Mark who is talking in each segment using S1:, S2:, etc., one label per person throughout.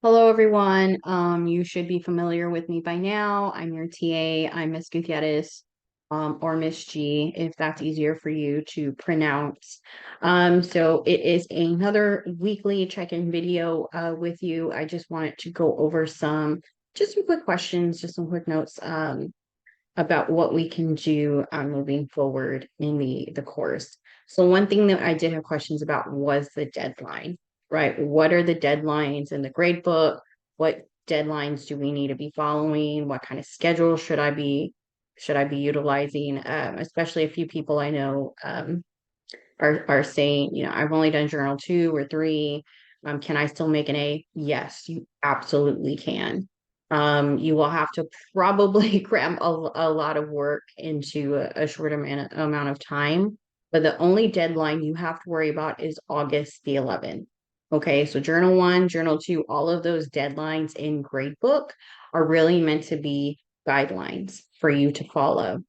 S1: Hello, everyone. You should be familiar with me by now. I'm your TA. I'm Miss Gutierrez, or Miss G, if that's easier for you to pronounce. So it is another weekly check-in video with you. I just wanted to go over just some quick questions, just some quick notes about what we can do moving forward in the course. So one thing that I did have questions about was the deadline, right? What are the deadlines in the grade book? What deadlines do we need to be following? What kind of schedule should I be utilizing? Especially a few people I know are saying, I've only done journal 2 or 3. Can I still make an A? Yes, you absolutely can. You will have to probably cram a lot of work into a short amount of time, but the only deadline you have to worry about is August the 11th. Okay, so journal 1, journal 2, all of those deadlines in gradebook are really meant to be guidelines for you to follow.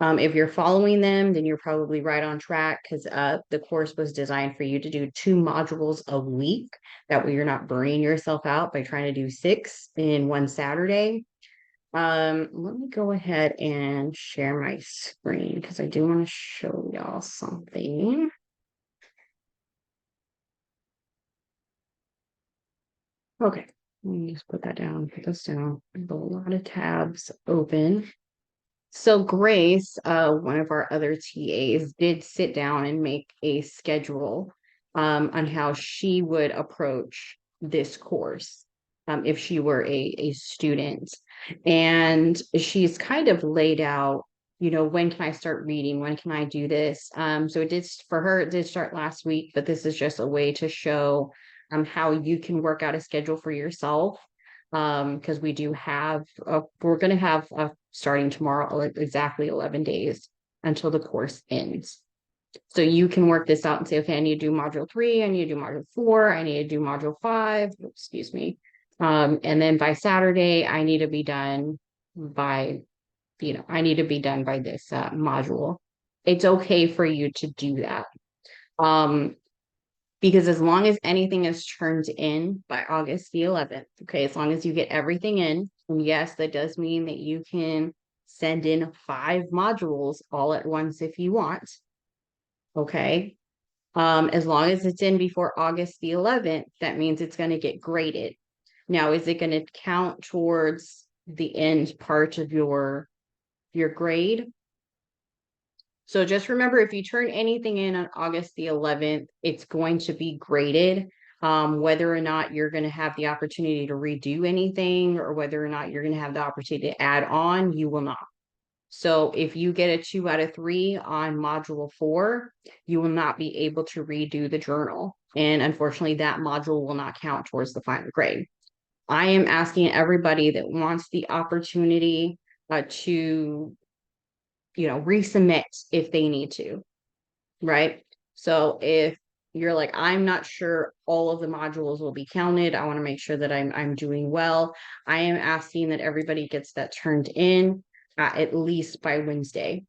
S1: If you're following them, then you're probably right on track because the course was designed for you to do 2 modules a week. That way you're not burning yourself out by trying to do 6 in one Saturday. Let me go ahead and share my screen because I do want to show y'all something. Okay, let me just put that down, put this down. I have a lot of tabs open. So Grace, one of our other TAs, did sit down and make a schedule on how she would approach this course if she were a student. And she's kind of laid out, when can I start reading? When can I do this? So for her, it did start last week, but this is just a way to show how you can work out a schedule for yourself because we're going to have starting tomorrow exactly 11 days until the course ends. So you can work this out and say, okay, I need to do module 3, I need to do module 4, I need to do module 5, excuse me. And then by Saturday, I need to be done by this module. It's okay for you to do that. Um, because as long as anything is turned in by August the 11th, okay, as long as you get everything in, and yes, that does mean that you can send in 5 modules all at once if you want, okay? As long as it's in before August the 11th, that means it's going to get graded. Now, is it going to count towards the end part of your grade? So just remember, if you turn anything in on August the 11th, it's going to be graded. Whether or not you're going to have the opportunity to redo anything or whether or not you're going to have the opportunity to add on, you will not. So if you get a 2 out of 3 on module 4, you will not be able to redo the journal. And unfortunately, that module will not count towards the final grade. I am asking everybody that wants the opportunity to resubmit if they need to, right? So if you're like, I'm not sure all of the modules will be counted, I want to make sure that I'm doing well. I am asking that everybody gets that turned in at least by Wednesday.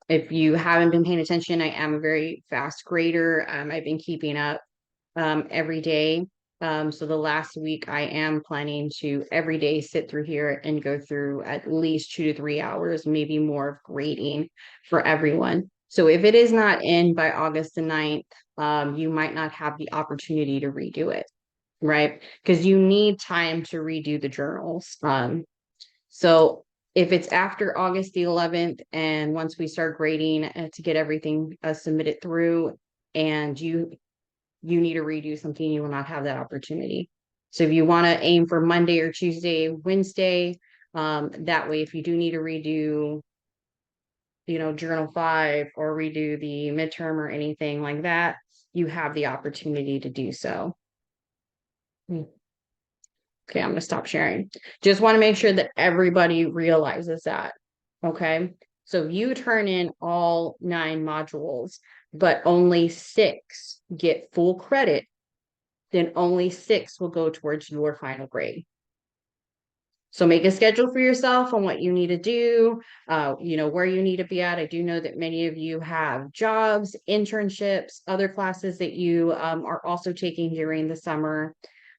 S1: If you haven't been paying attention, I am a very fast grader. I've been keeping up every day. So the last week I am planning to every day sit through here and go through at least 2 to 3 hours, maybe more of grading for everyone. So if it is not in by August the 9th, you might not have the opportunity to redo it, right? Because you need time to redo the journals. So if it's after August the 11th and once we start grading to get everything submitted through and you need to redo something, you will not have that opportunity. So if you want to aim for Monday or Tuesday, Wednesday, that way, if you do need to redo, journal 5 or redo the midterm or anything like that, you have the opportunity to do so. Okay, I'm going to stop sharing. Just want to make sure that everybody realizes that. Okay. So you turn in all 9 modules, but only 6 get full credit, then only 6 will go towards your final grade. So make a schedule for yourself on what you need to do, where you need to be at. I do know that many of you have jobs, internships, other classes that you are also taking during the summer.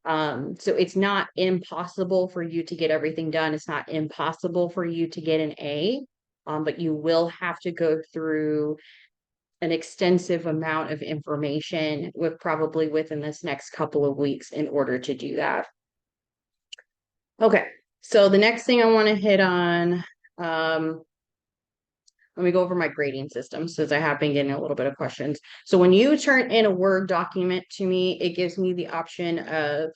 S1: So it's not impossible for you to get everything done. It's not impossible for you to get an A, but you will have to go through an extensive amount of information with probably within this next couple of weeks in order to do that. Okay, so the next thing I want to hit on, let me go over my grading system since I have been getting a little bit of questions. So when you turn in a Word document to me, it gives me the option of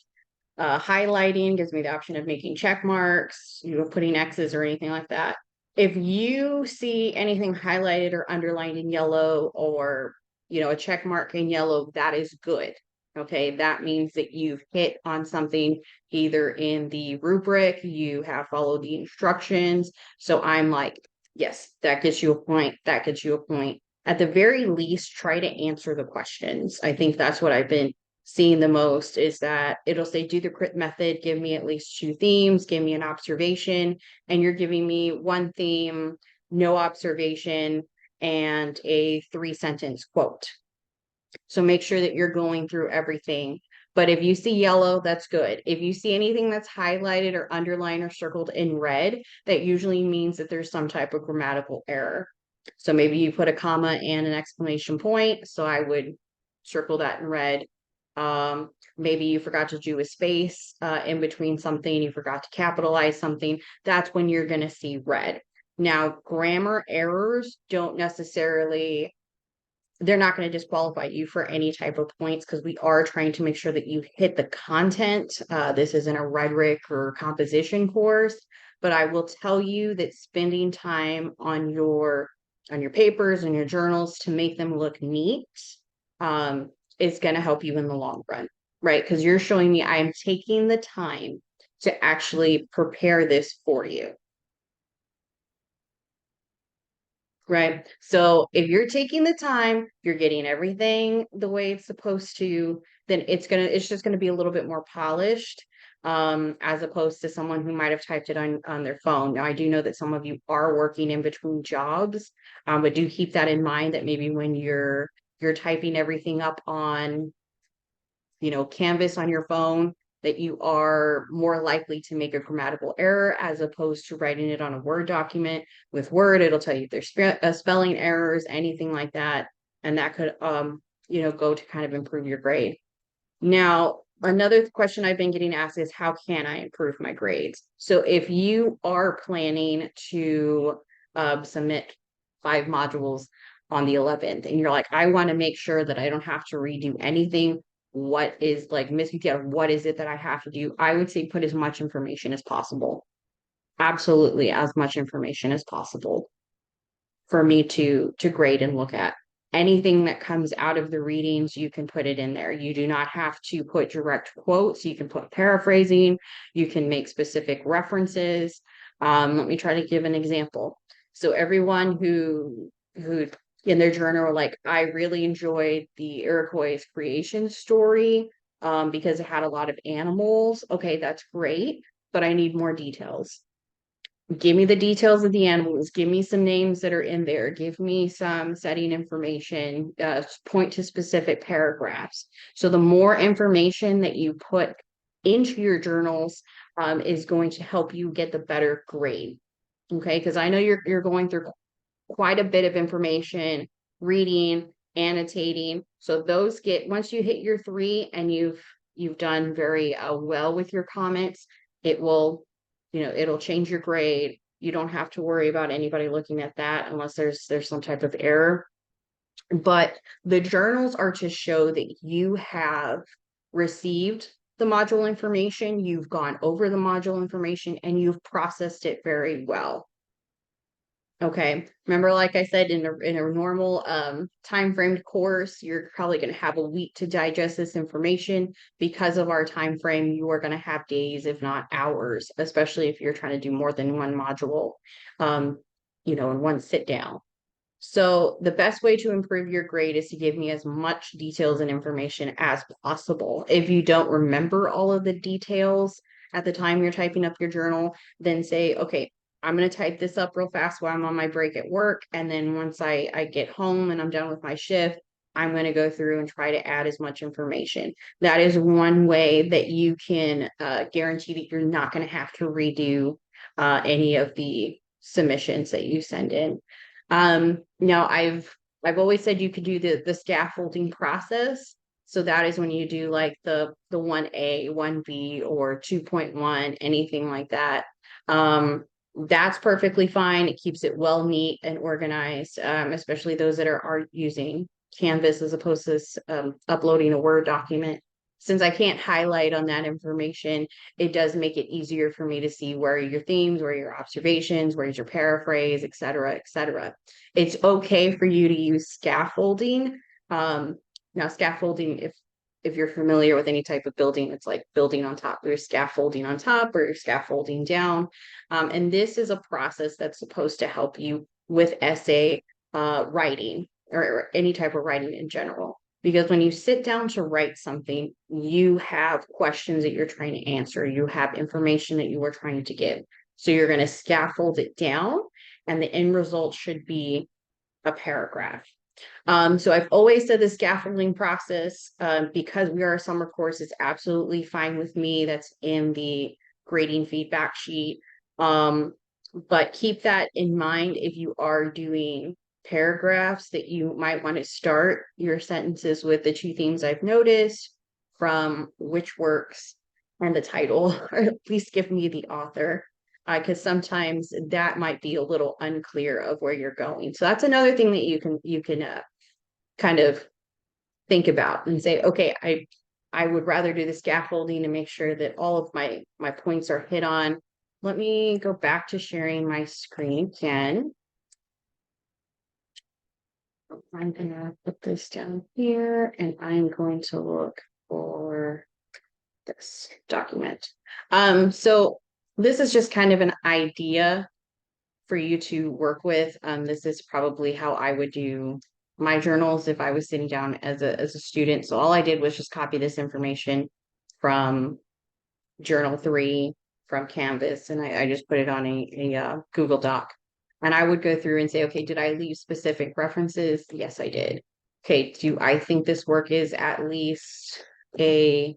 S1: highlighting, gives me the option of making check marks, putting X's or anything like that. If you see anything highlighted or underlined in yellow or, a check mark in yellow, that is good. Okay, that means that you've hit on something either in the rubric, you have followed the instructions. So I'm like, yes, that gets you a point. That gets you a point. At the very least, try to answer the questions. I think that's what I've been seeing the most is that it'll say do the crit method, give me at least 2 themes, give me an observation, and you're giving me 1 theme, no observation, and a 3-sentence quote. So make sure that you're going through everything. But if you see yellow, that's good. If you see anything that's highlighted or underlined or circled in red, that usually means that there's some type of grammatical error. So maybe you put a comma and an exclamation point. So I would circle that in red. Maybe you forgot to do a space in between something, you forgot to capitalize something. That's when you're going to see red. Now, grammar errors don't necessarily, they're not going to disqualify you for any type of points because we are trying to make sure that you hit the content. This isn't a rhetoric or composition course, but I will tell you that spending time on your papers and your journals to make them look neat is going to help you in the long run, right? Because you're showing me I'm taking the time to actually prepare this for you. Right. So if you're taking the time, you're getting everything the way it's supposed to, then it's just gonna be a little bit more polished, as opposed to someone who might have typed it on their phone. Now, I do know that some of you are working in between jobs, but do keep that in mind that maybe when you're typing everything up on Canvas on your phone, that you are more likely to make a grammatical error as opposed to writing it on a Word document. With Word, it'll tell you if there's spelling errors, anything like that, and that could go to kind of improve your grade. Now, another question I've been getting asked is how can I improve my grades? So if you are planning to submit 5 modules on the 11th and you're like, I want to make sure that I don't have to redo anything, what is like missing? What is it that I have to do? I would say put as much information as possible. Absolutely as much information as possible for me to grade and look at. Anything that comes out of the readings, you can put it in there. You do not have to put direct quotes. You can put paraphrasing. You can make specific references. Let me try to give an example. So everyone who in their journal are like, I really enjoyed the Iroquois creation story because it had a lot of animals. Okay, that's great, but I need more details. Give me the details of the animals. Give me some names that are in there. Give me some setting information. Point to specific paragraphs. So the more information that you put into your journals is going to help you get the better grade. Okay, because I know you're going through quite a bit of information, reading, annotating. So those once you hit your 3 and you've done very well with your comments, it will it'll change your grade. You don't have to worry about anybody looking at that unless there's some type of error. But the journals are to show that you have received the module information, you've gone over the module information, and you've processed it very well. Okay. Remember, like I said, in a normal time framed course, you're probably going to have a week to digest this information. Because of our time frame, you are going to have days, if not hours, especially if you're trying to do more than one module, in one sit down. So the best way to improve your grade is to give me as much details and information as possible. If you don't remember all of the details at the time you're typing up your journal, then say, okay, I'm going to type this up real fast while I'm on my break at work. And then once I get home and I'm done with my shift, I'm going to go through and try to add as much information. That is one way that you can guarantee that you're not going to have to redo any of the submissions that you send in. Now I've always said you could do the scaffolding process. So that is when you do like the 1A, 1B, or 2.1, anything like that. That's perfectly fine. It keeps it well neat and organized, especially those that are using Canvas as opposed to uploading a Word document. Since I can't highlight on that information, it does make it easier for me to see where are your themes, where are your observations, where's your paraphrase, et cetera, et cetera. It's okay for you to use scaffolding. Now, scaffolding, if you're familiar with any type of building, it's like building on top. There's scaffolding on top or scaffolding down. And this is a process that's supposed to help you with essay writing or any type of writing in general. Because when you sit down to write something, you have questions that you're trying to answer. You have information that you are trying to give. So you're going to scaffold it down, and the end result should be a paragraph. So I've always said the scaffolding process, because we are a summer course, it's absolutely fine with me. That's in the grading feedback sheet. But keep that in mind if you are doing paragraphs, that you might want to start your sentences with the two themes I've noticed from which works and the title, or at least give me the author, because sometimes that might be a little unclear of where you're going. So that's another thing that you can kind of think about and say, okay, I would rather do the scaffolding to make sure that all of my points are hit on. Let me go back to sharing my screen again. I'm gonna put this down here, and I'm going to look for this document. So this is just kind of an idea for you to work with. This is probably how I would do my journals if I was sitting down as a student. So all I did was just copy this information from Journal 3 from Canvas, and I just put it on a Google Doc. And I would go through and say, okay, did I leave specific references? Yes, I did. Okay, do I think this work is at least a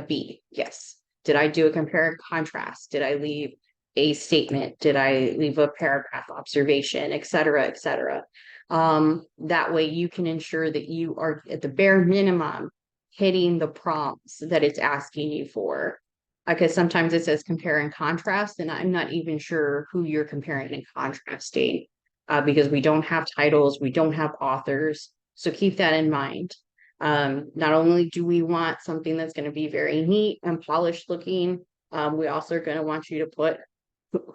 S1: B? Yes. Did I do a compare and contrast? Did I leave a statement? Did I leave a paragraph observation, et cetera, et cetera? That way you can ensure that you are at the bare minimum hitting the prompts that it's asking you for. Because sometimes it says compare and contrast, and I'm not even sure who you're comparing and contrasting, because we don't have titles, we don't have authors. So keep that in mind. Not only do we want something that's going to be very neat and polished looking, we also are going to want you to put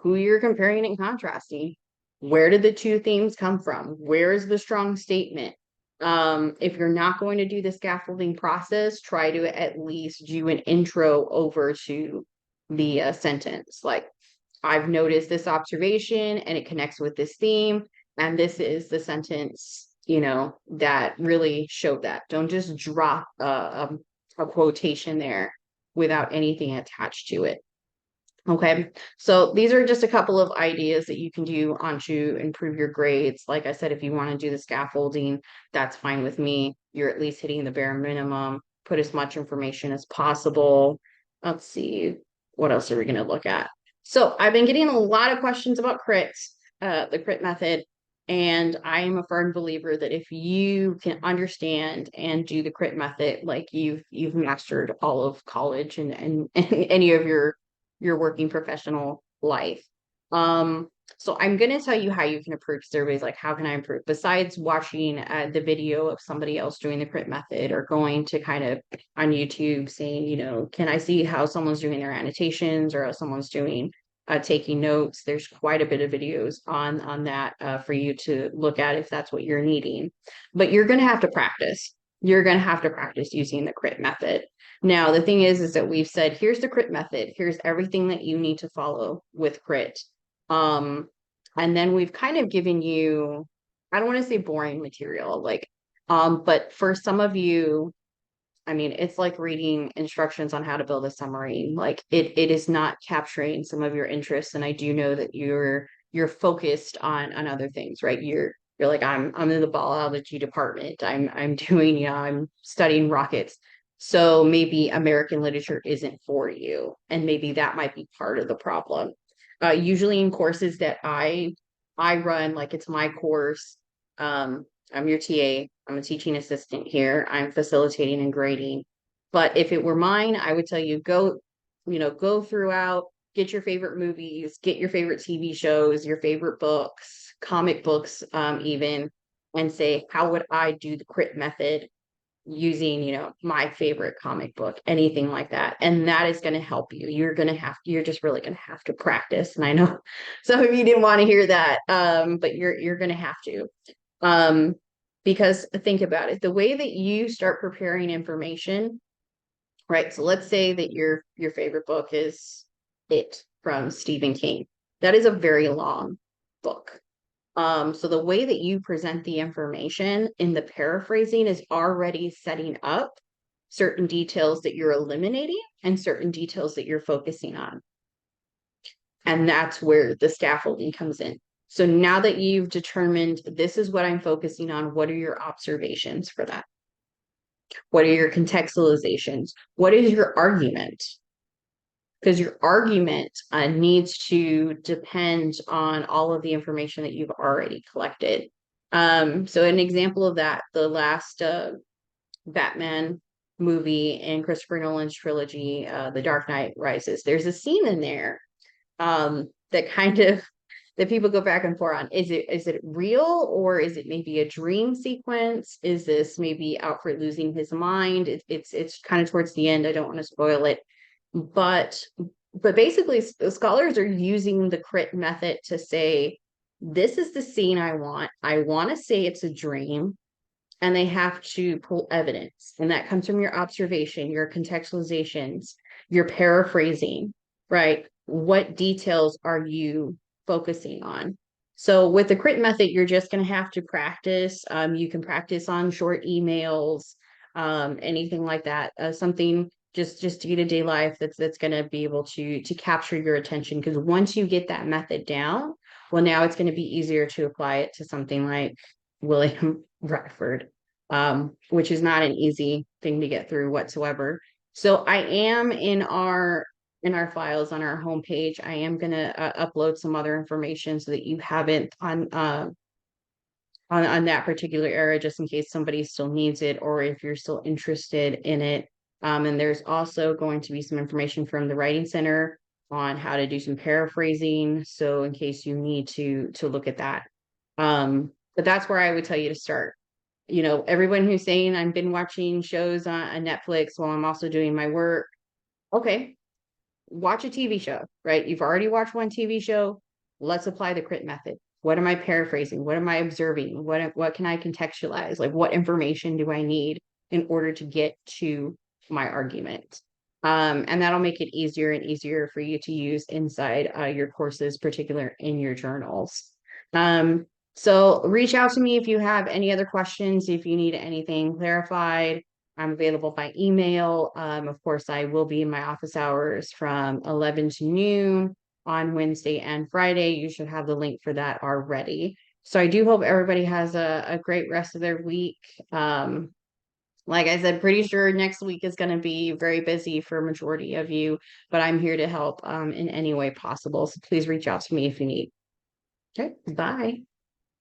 S1: who you're comparing and contrasting. Where did the two themes come from? Where is the strong statement? If you're not going to do the scaffolding process, try to at least do an intro over to the sentence. Like, I've noticed this observation and it connects with this theme, and this is the sentence, that really showed that. Don't just drop a quotation there without anything attached to it. Okay, so these are just a couple of ideas that you can do to improve your grades. Like I said, if you want to do the scaffolding, that's fine with me. You're at least hitting the bare minimum. Put as much information as possible. Let's see, what else are we going to look at? So I've been getting a lot of questions about crits, the crit method, and I am a firm believer that if you can understand and do the crit method, like you've mastered all of college and any of your working professional life. So I'm going to tell you how you can improve surveys. Like, how can I improve? Besides watching the video of somebody else doing the crit method, or going to kind of on YouTube saying, can I see how someone's doing their annotations, or how someone's doing taking notes? There's quite a bit of videos on that for you to look at if that's what you're needing. But you're going to have to practice. You're going to have to practice using the crit method. Now, the thing is that we've said, here's the crit method. Here's everything that you need to follow with crit. And then we've kind of given you, I don't want to say boring material, but for some of you, I mean, it's like reading instructions on how to build a summary. Like, it is not capturing some of your interests. And I do know that you're focused on other things, right? You're like, I'm in the biology department. I'm doing, I'm studying rockets. So maybe American literature isn't for you. And maybe that might be part of the problem. Usually in courses that I run, like it's my course. I'm your TA. I'm a teaching assistant here. I'm facilitating and grading. But if it were mine, I would tell you go, go throughout, get your favorite movies, get your favorite TV shows, your favorite books, comic books, even, and say, how would I do the crit method using, my favorite comic book, anything like that. And that is going to help you. You're just really going to have to practice. And I know some of you didn't want to hear that, but you're going to have to. Um, because think about it, the way that you start preparing information, right? So let's say that your favorite book is It from Stephen King. That is a very long book. So the way that you present the information in the paraphrasing is already setting up certain details that you're eliminating and certain details that you're focusing on. And that's where the scaffolding comes in. So now that you've determined this is what I'm focusing on, what are your observations for that? What are your contextualizations? What is your argument? Because your argument needs to depend on all of the information that you've already collected. So an example of that, the last Batman movie in Christopher Nolan's trilogy, The Dark Knight Rises, there's a scene in there that kind of that people go back and forth on. Is it real, or is it maybe a dream sequence? Is this maybe Alfred losing his mind? It's kind of towards the end. I don't want to spoil it, but basically scholars are using the crit method to say, this is the scene I want to say it's a dream, and they have to pull evidence, and that comes from your observation, your contextualizations, your paraphrasing, right? What details are you focusing on? So with the crit method, you're just going to have to practice. You can practice on short emails, anything like that, something just day-to-day life that's going to be able to capture your attention. Because once you get that method down, well, now it's going to be easier to apply it to something like William Bradford, which is not an easy thing to get through whatsoever. So I am in our files on our homepage. I am going to upload some other information so that you have it on that particular area, just in case somebody still needs it, or if you're still interested in it. And there's also going to be some information from the Writing Center on how to do some paraphrasing. So in case you need to look at that. But that's where I would tell you to start. Everyone who's saying I've been watching shows on Netflix while I'm also doing my work. Okay, watch a TV show, right? You've already watched one TV show. Let's apply the crit method. What am I paraphrasing? What am I observing? What can I contextualize? Like, what information do I need in order to get to my argument? And that'll make it easier and easier for you to use inside your courses, particular in your journals. So reach out to me if you have any other questions, if you need anything clarified. I'm available by email. Of course, I will be in my office hours from 11 to noon on Wednesday and Friday. You should have the link for that already. So I do hope everybody has a great rest of their week. Like I said, pretty sure next week is going to be very busy for a majority of you, but I'm here to help in any way possible. So please reach out to me if you need. Okay, bye.